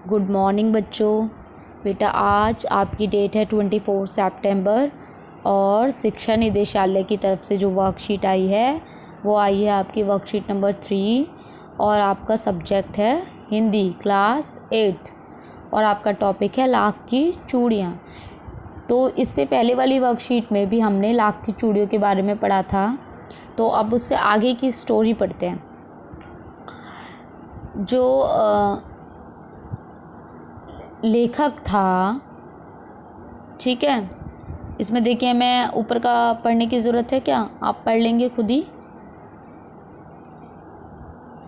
Good morning बच्चों। बेटा आज आपकी डेट है 24 सितंबर और शिक्षा निदेशालय की तरफ से जो वर्कशीट आई है वो आई है आपकी वर्कशीट नंबर 3 और आपका सब्जेक्ट है हिंदी क्लास 8 और आपका टॉपिक है लाख की चूड़ियाँ। तो इससे पहले वाली वर्कशीट में भी हमने लाख की चूड़ियों के बारे में पढ़ा था, तो अब उससे आगे की स्टोरी पढ़ते हैं। जो लेखक था, ठीक है, इसमें देखिए मैं ऊपर का पढ़ने की ज़रूरत है क्या, आप पढ़ लेंगे खुद ही।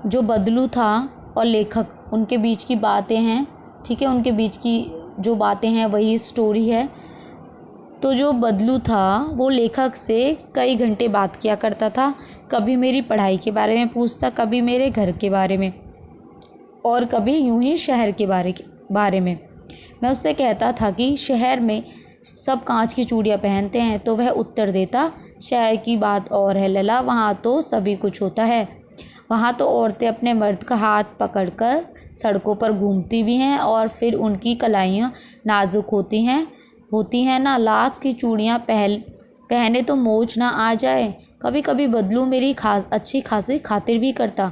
जो बदलू था और लेखक उनके बीच की बातें हैं, ठीक है, उनके बीच की जो बातें हैं वही स्टोरी है। तो जो बदलू था वो लेखक से कई घंटे बात किया करता था, कभी मेरी पढ़ाई के बारे में पूछता, कभी मेरे घर के बारे में और कभी यूं ही शहर के बारे में। मैं उससे कहता था कि शहर में सब कांच की चूड़ियाँ पहनते हैं, तो वह उत्तर देता, शहर की बात और है लला, वहाँ तो सभी कुछ होता है। वहाँ तो औरतें अपने मर्द का हाथ पकड़कर सड़कों पर घूमती भी हैं और फिर उनकी कलाइयाँ नाजुक होती हैं ना। लाख की चूड़ियाँ पहने तो मोच ना आ जाए। कभी कभी बदलू मेरी अच्छी खासी खातिर भी करता।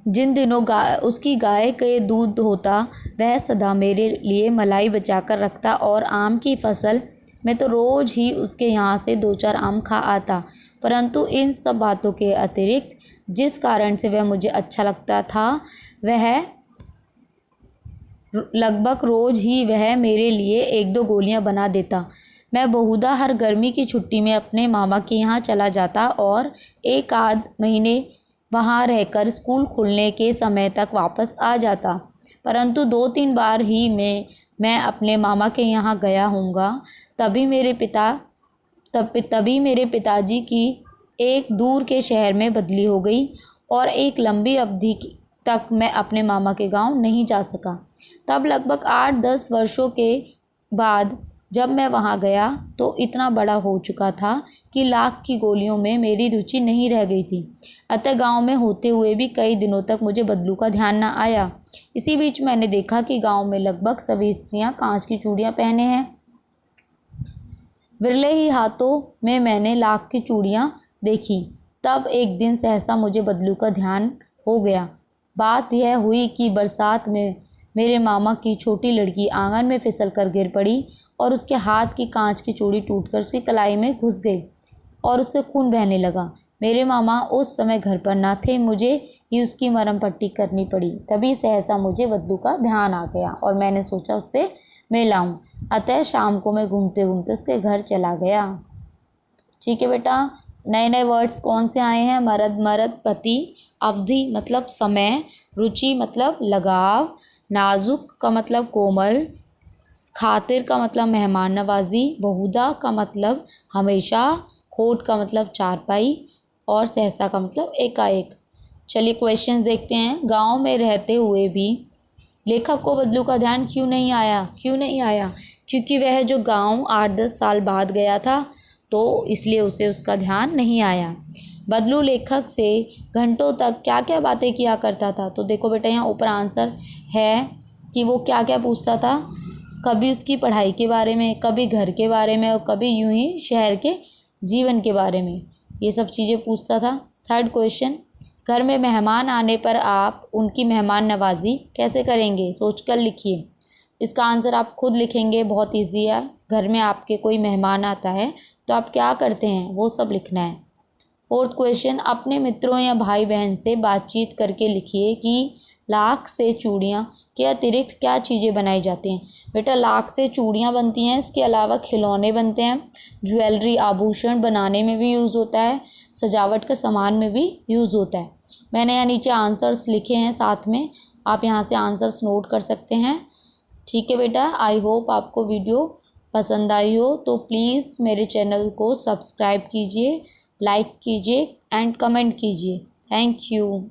जिन दिनों उसकी गाय के दूध होता, वह सदा मेरे लिए मलाई बचा कर रखता और आम की फसल में तो रोज़ ही उसके यहाँ से 2-4 आम खा आता। परंतु इन सब बातों के अतिरिक्त जिस कारण से वह मुझे अच्छा लगता था, वह लगभग रोज़ ही वह मेरे लिए 1-2 गोलियाँ बना देता। मैं बहुधा हर गर्मी की छुट्टी में अपने मामा के यहाँ चला जाता और 1-आध महीने वहाँ रहकर स्कूल खुलने के समय तक वापस आ जाता। परंतु 2-3 बार ही मैं अपने मामा के यहाँ गया होऊंगा। तभी मेरे पिताजी की एक दूर के शहर में बदली हो गई और एक लंबी अवधि तक मैं अपने मामा के गांव नहीं जा सका। तब लगभग 8-10 वर्षों के बाद जब मैं वहां गया तो इतना बड़ा हो चुका था कि लाख की गोलियों में मेरी रुचि नहीं रह गई थी। अतः गांव में होते हुए भी कई दिनों तक मुझे बदलू का ध्यान न आया। इसी बीच मैंने देखा कि गांव में लगभग सभी स्त्रियां कांच की चूड़ियां पहने हैं। विरले ही हाथों में मैंने लाख की चूड़ियां देखी। तब एक दिन सहसा मुझे बदलू का ध्यान हो गया। बात यह हुई कि बरसात में मेरे मामा की छोटी लड़की आंगन में फिसल कर गिर पड़ी और उसके हाथ की कांच की चूड़ी टूटकर उसकी कलाई में घुस गई और उससे खून बहने लगा। मेरे मामा उस समय घर पर ना थे, मुझे ही उसकी मरहम पट्टी करनी पड़ी। तभी सहसा मुझे बदलू का ध्यान आ गया और मैंने सोचा उससे मिल आऊं। अतः शाम को मैं घूमते घूमते उसके घर चला गया। ठीक है बेटा, नए नए वर्ड्स कौन से आए हैं? मरद पति, अवधि मतलब समय, रुचि मतलब लगाव, नाजुक का मतलब कोमल, खातिर का मतलब मेहमान नवाजी, बहुधा का मतलब हमेशा, खोट का मतलब चारपाई और सहसा का मतलब एकाएक। चलिए क्वेश्चन देखते हैं। गांव में रहते हुए भी लेखक को बदलू का ध्यान क्यों नहीं आया? क्योंकि वह जो गांव 8-10 साल बाद गया था, तो इसलिए उसे उसका ध्यान नहीं आया। बदलू लेखक से घंटों तक क्या क्या बातें किया करता था? तो देखो बेटा, यहाँ ऊपर आंसर है कि वो क्या क्या पूछता था। कभी उसकी पढ़ाई के बारे में, कभी घर के बारे में और कभी यूं ही शहर के जीवन के बारे में, ये सब चीज़ें पूछता था। थर्ड क्वेश्चन, घर में मेहमान आने पर आप उनकी मेहमान नवाजी कैसे करेंगे? सोचकर लिखिए। इसका आंसर आप खुद लिखेंगे, बहुत ईजी है। घर में आपके कोई मेहमान आता है तो आप क्या करते हैं, वो सब लिखना है। फोर्थ क्वेश्चन, अपने मित्रों या भाई बहन से बातचीत करके लिखिए कि लाख से चूड़ियाँ के अतिरिक्त क्या चीज़ें बनाई जाती हैं। बेटा, लाख से चूड़ियाँ बनती हैं, इसके अलावा खिलौने बनते हैं, ज्वेलरी आभूषण बनाने में भी यूज़ होता है, सजावट का सामान में भी यूज़ होता है। मैंने यहाँ नीचे आंसर्स लिखे हैं साथ में, आप यहाँ से आंसर्स नोट कर सकते हैं। ठीक है बेटा, आई होप आपको वीडियो पसंद आई हो, तो प्लीज़ मेरे चैनल को सब्सक्राइब कीजिए, लाइक कीजिए एंड कमेंट कीजिए। Thank you.